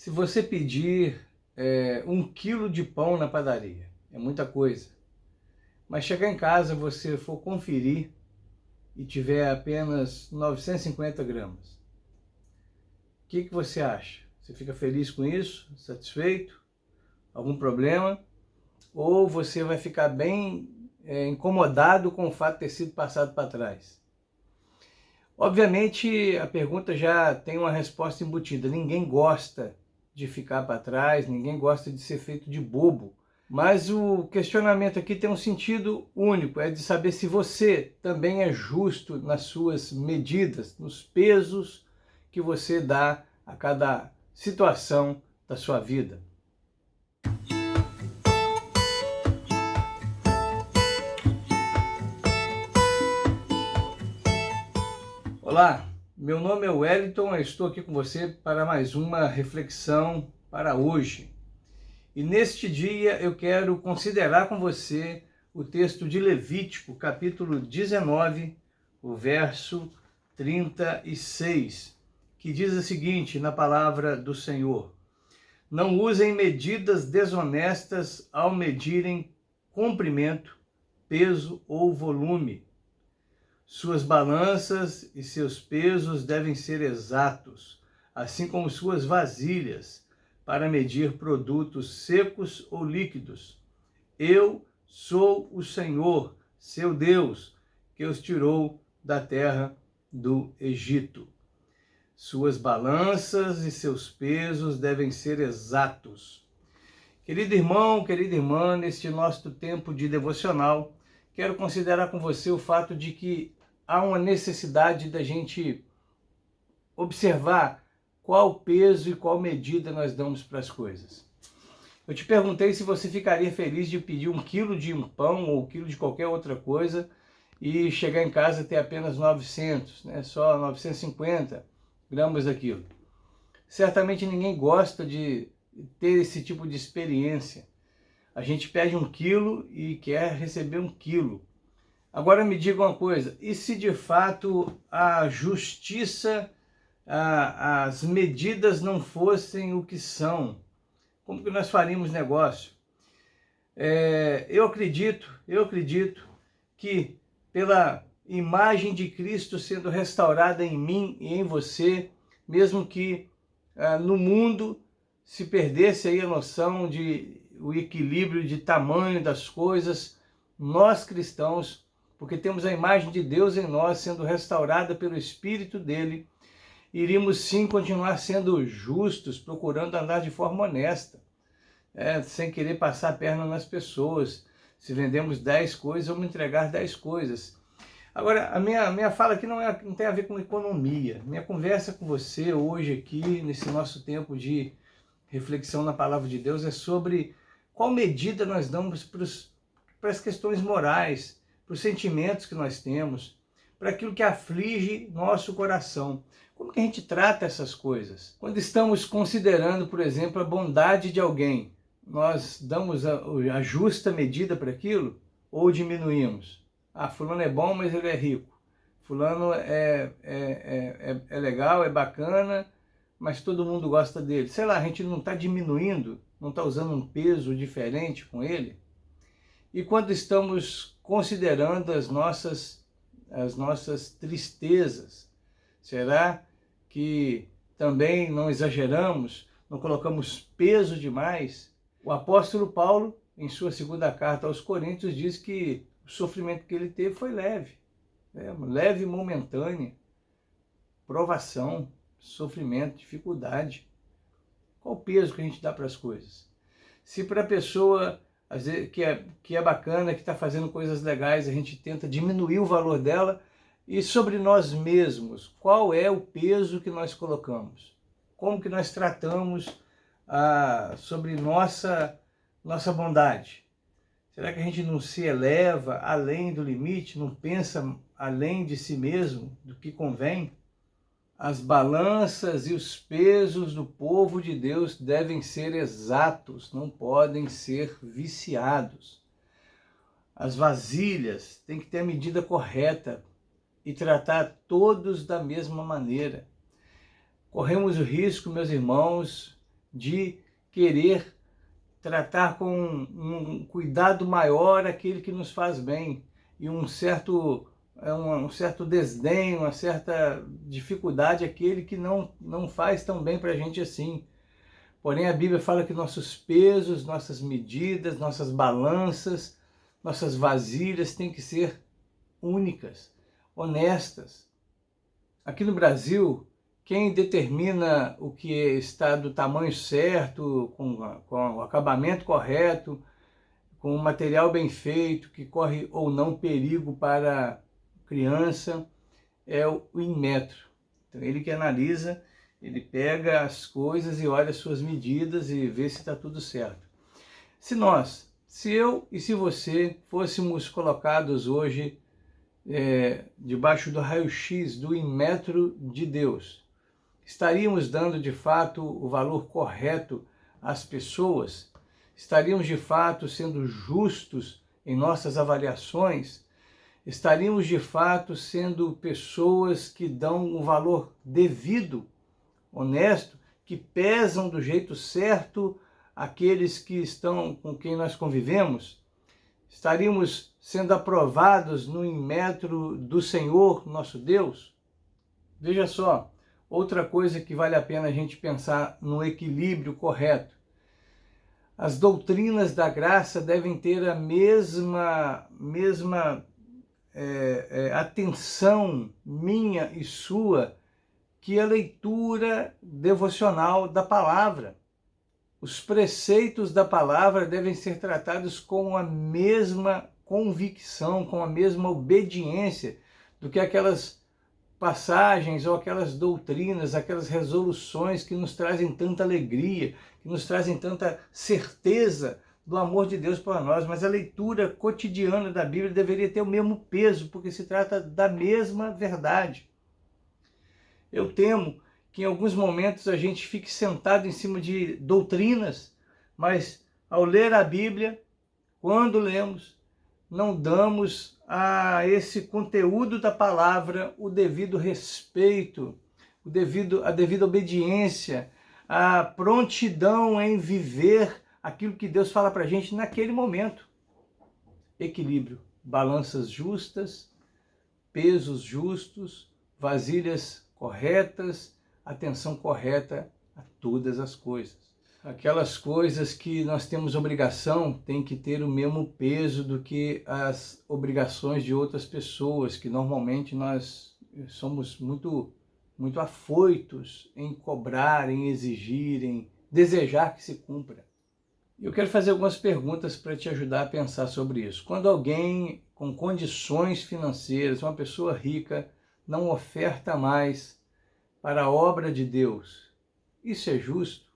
Se você pedir 1 quilo de pão na padaria, é muita coisa. Mas chegar em casa, você for conferir e tiver apenas 950 gramas. O que você acha? Você fica feliz com isso? Satisfeito? Algum problema? Ou você vai ficar bem incomodado com o fato de ter sido passado para trás? Obviamente, a pergunta já tem uma resposta embutida. Ninguém gosta de ficar para trás, ninguém gosta de ser feito de bobo. Mas o questionamento aqui tem um sentido único, é de saber se você também é justo nas suas medidas, nos pesos que você dá a cada situação da sua vida. Olá, meu nome é Wellington, eu estou aqui com você para mais uma reflexão para hoje. E neste dia eu quero considerar com você o texto de Levítico, capítulo 19, o verso 36, que diz o seguinte na palavra do Senhor: não usem medidas desonestas ao medirem comprimento, peso ou volume. Suas balanças e seus pesos devem ser exatos, assim como suas vasilhas, para medir produtos secos ou líquidos. Eu sou o Senhor, seu Deus, que os tirou da terra do Egito. Suas balanças e seus pesos devem ser exatos. Querido irmão, querida irmã, neste nosso tempo de devocional, quero considerar com você o fato de que há uma necessidade da gente observar qual peso e qual medida nós damos para as coisas. Eu te perguntei se você ficaria feliz de pedir 1 quilo de um pão ou 1 quilo de qualquer outra coisa e chegar em casa e ter apenas 900, só 950 gramas daquilo. Certamente ninguém gosta de ter esse tipo de experiência. A gente pede 1 quilo e quer receber 1 quilo. Agora me diga uma coisa, e se de fato a justiça, as medidas não fossem o que são? Como que nós faríamos negócio? Eu acredito que pela imagem de Cristo sendo restaurada em mim e em você, mesmo que no mundo se perdesse aí a noção de o equilíbrio de tamanho das coisas, nós cristãos, porque temos a imagem de Deus em nós sendo restaurada pelo Espírito dele, iríamos sim continuar sendo justos, procurando andar de forma honesta, sem querer passar a perna nas pessoas. Se vendemos 10 coisas, vamos entregar 10 coisas. Agora, a minha fala aqui não tem a ver com economia. Minha conversa com você hoje aqui, nesse nosso tempo de reflexão na Palavra de Deus, é sobre qual medida nós damos para as questões morais, para os sentimentos que nós temos, para aquilo que aflige nosso coração. Como que a gente trata essas coisas? Quando estamos considerando, por exemplo, a bondade de alguém, nós damos a justa medida para aquilo ou diminuímos? Fulano é bom, mas ele é rico. Fulano é legal, é bacana, mas todo mundo gosta dele. Sei lá, a gente não está diminuindo, não está usando um peso diferente com ele? E quando estamos considerando as nossas tristezas, será que também não exageramos, não colocamos peso demais? O apóstolo Paulo, em sua segunda carta aos Coríntios, diz que o sofrimento que ele teve foi leve, leve e momentânea, provação, sofrimento, dificuldade. Qual o peso que a gente dá para as coisas? Se para a pessoa que é bacana, que está fazendo coisas legais, a gente tenta diminuir o valor dela, e sobre nós mesmos, qual é o peso que nós colocamos? Como que nós tratamos sobre nossa bondade? Será que a gente não se eleva além do limite, não pensa além de si mesmo, do que convém? As balanças e os pesos do povo de Deus devem ser exatos, não podem ser viciados. As vasilhas têm que ter a medida correta e tratar todos da mesma maneira. Corremos o risco, meus irmãos, de querer tratar com um cuidado maior aquele que nos faz bem e um certo desdém, uma certa dificuldade aquele que não faz tão bem para a gente assim. Porém, a Bíblia fala que nossos pesos, nossas medidas, nossas balanças, nossas vasilhas têm que ser únicas, honestas. Aqui no Brasil, quem determina o que está do tamanho certo, com o acabamento correto, com o material bem feito, que corre ou não perigo para a criança, é o Inmetro. Então, ele que analisa, ele pega as coisas e olha as suas medidas e vê se está tudo certo. Se eu e se você fôssemos colocados hoje debaixo do raio-x do Inmetro de Deus, estaríamos dando de fato o valor correto às pessoas? Estaríamos de fato sendo justos em nossas avaliações? Estaríamos de fato sendo pessoas que dão o valor devido, honesto, que pesam do jeito certo aqueles que estão com quem nós convivemos? Estaríamos sendo aprovados no Inmetro do Senhor, nosso Deus? Veja só, outra coisa que vale a pena a gente pensar no equilíbrio correto. As doutrinas da graça devem ter a mesma atenção minha e sua que a leitura devocional da palavra. Os preceitos da palavra devem ser tratados com a mesma convicção, com a mesma obediência do que aquelas passagens ou aquelas doutrinas, aquelas resoluções que nos trazem tanta alegria, que nos trazem tanta certeza do amor de Deus para nós. Mas a leitura cotidiana da Bíblia deveria ter o mesmo peso, porque se trata da mesma verdade. Eu temo que em alguns momentos a gente fique sentado em cima de doutrinas, mas ao ler a Bíblia, quando lemos, não damos a esse conteúdo da palavra o devido respeito, a devida obediência, a prontidão em viver aquilo que Deus fala para a gente naquele momento. Equilíbrio, balanças justas, pesos justos, vasilhas corretas, atenção correta a todas as coisas. Aquelas coisas que nós temos obrigação têm que ter o mesmo peso do que as obrigações de outras pessoas, que normalmente nós somos muito afoitos em cobrar, em exigir, em desejar que se cumpra. Eu quero fazer algumas perguntas para te ajudar a pensar sobre isso. Quando alguém com condições financeiras, uma pessoa rica, não oferta mais para a obra de Deus, isso é justo?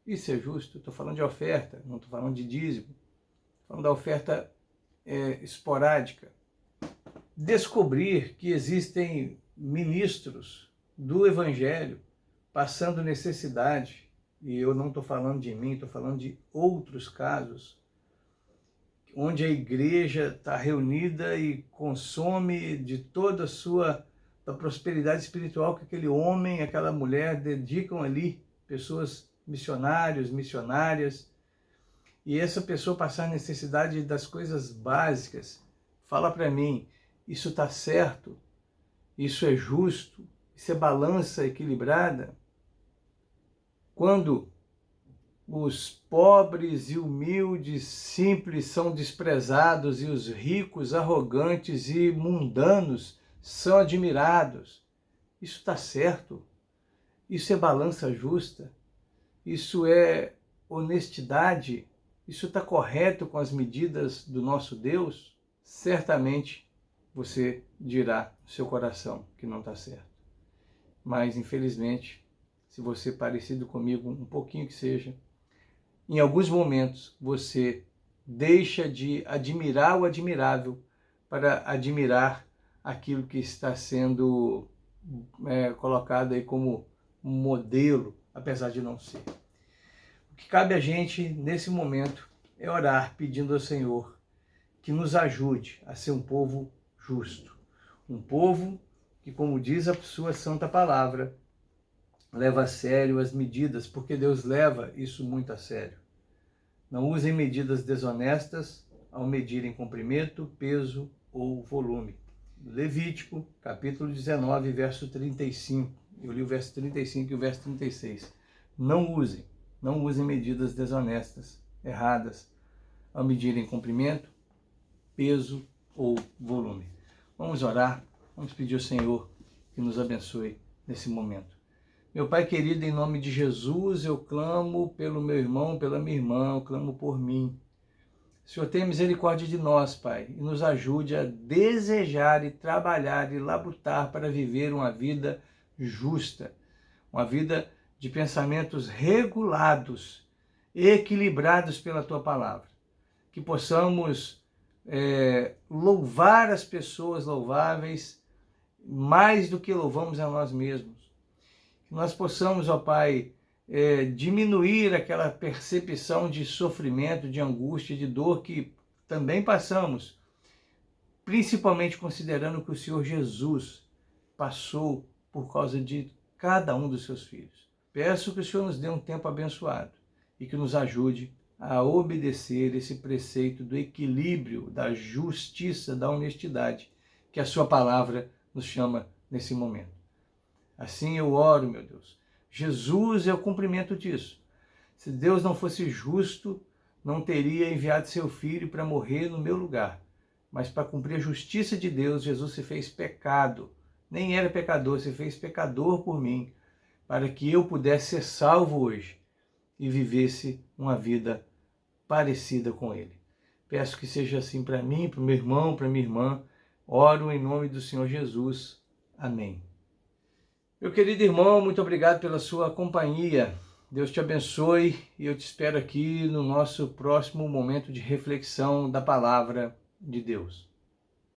Isso é justo? Estou falando de oferta, não estou falando de dízimo. Estou falando da oferta esporádica. Descobrir que existem ministros do Evangelho passando necessidade, e eu não estou falando de mim, estou falando de outros casos, onde a igreja está reunida e consome de toda a sua da prosperidade espiritual que aquele homem, aquela mulher dedicam ali, pessoas missionários, missionárias, e essa pessoa passar necessidade das coisas básicas. Fala para mim, isso está certo? Isso é justo? Isso é balança equilibrada? Quando os pobres e humildes, simples são desprezados e os ricos, arrogantes e mundanos são admirados, isso está certo? Isso é balança justa? Isso é honestidade? Isso está correto com as medidas do nosso Deus? Certamente você dirá no seu coração que não está certo. Mas, infelizmente, se você é parecido comigo, um pouquinho que seja, em alguns momentos você deixa de admirar o admirável para admirar aquilo que está sendo colocado aí como modelo, apesar de não ser. O que cabe a gente nesse momento é orar pedindo ao Senhor que nos ajude a ser um povo justo, um povo que, como diz a sua santa palavra, leva a sério as medidas, porque Deus leva isso muito a sério. Não usem medidas desonestas ao medirem comprimento, peso ou volume. Levítico, capítulo 19, verso 35. Eu li o verso 35 e o verso 36. Não usem medidas desonestas, erradas, ao medirem comprimento, peso ou volume. Vamos orar, vamos pedir ao Senhor que nos abençoe nesse momento. Meu Pai querido, em nome de Jesus, eu clamo pelo meu irmão, pela minha irmã, eu clamo por mim. Senhor, tenha misericórdia de nós, Pai, e nos ajude a desejar e trabalhar e labutar para viver uma vida justa, uma vida de pensamentos regulados, equilibrados pela Tua Palavra. Que possamos louvar as pessoas louváveis mais do que louvamos a nós mesmos. Que nós possamos, ó Pai, diminuir aquela percepção de sofrimento, de angústia, de dor que também passamos, principalmente considerando que o Senhor Jesus passou por causa de cada um dos seus filhos. Peço que o Senhor nos dê um tempo abençoado e que nos ajude a obedecer esse preceito do equilíbrio, da justiça, da honestidade, que a sua palavra nos chama nesse momento. Assim eu oro, meu Deus. Jesus é o cumprimento disso. Se Deus não fosse justo, não teria enviado seu Filho para morrer no meu lugar. Mas para cumprir a justiça de Deus, Jesus se fez pecado. Nem era pecador, se fez pecador por mim, para que eu pudesse ser salvo hoje e vivesse uma vida parecida com Ele. Peço que seja assim para mim, para o meu irmão, para minha irmã. Oro em nome do Senhor Jesus. Amém. Meu querido irmão, muito obrigado pela sua companhia. Deus te abençoe e eu te espero aqui no nosso próximo momento de reflexão da palavra de Deus.